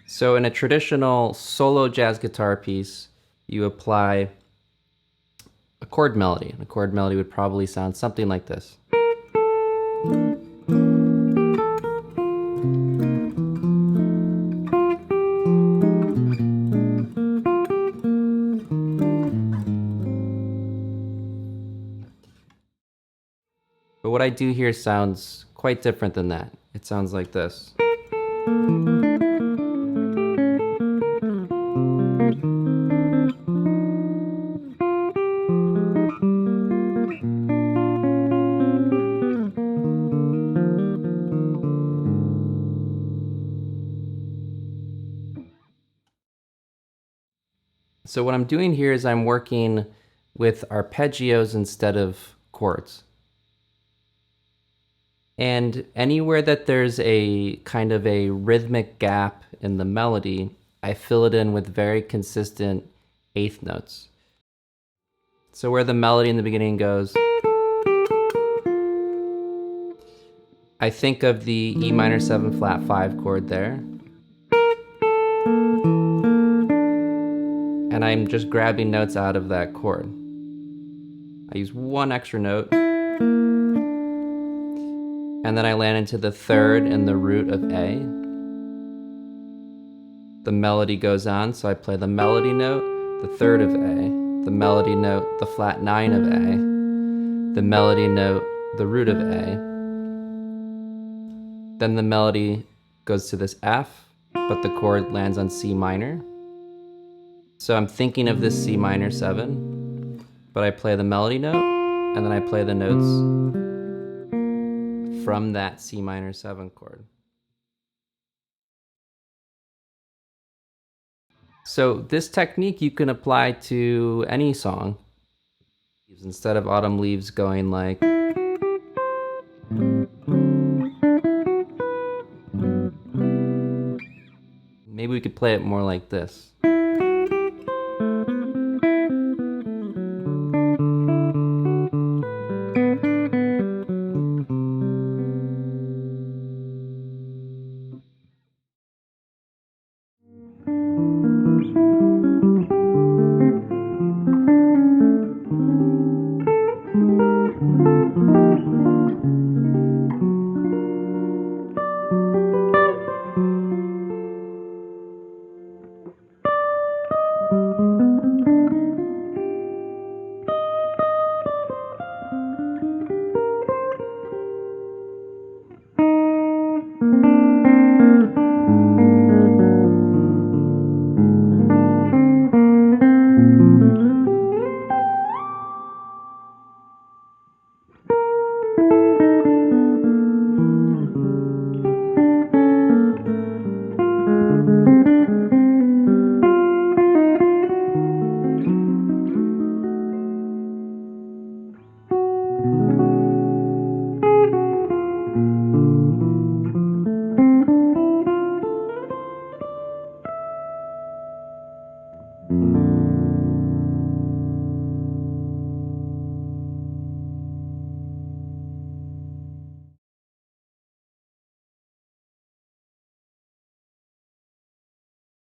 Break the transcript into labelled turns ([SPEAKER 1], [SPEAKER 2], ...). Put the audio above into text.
[SPEAKER 1] So in a traditional solo jazz guitar piece, you apply a chord melody. And a chord melody would probably sound something like this. But what I do here sounds quite different than that. It sounds like this. So what I'm doing here is I'm working with arpeggios instead of chords. And anywhere that there's a kind of a rhythmic gap in the melody, I fill it in with very consistent eighth notes. So where the melody in the beginning goes, I think of the E minor 7 flat 5 chord there. And I'm just grabbing notes out of that chord. I use one extra note. And then I land into the third and the root of A. The melody goes on, so I play the melody note, the third of A, the melody note, the flat 9 of A, the melody note, the root of A. Then the melody goes to this F, but the chord lands on C minor. So I'm thinking of this C minor 7, but I play the melody note, and then I play the notes from that C minor 7 chord. So this technique you can apply to any song. Instead of Autumn Leaves going like, maybe we could play it more like this.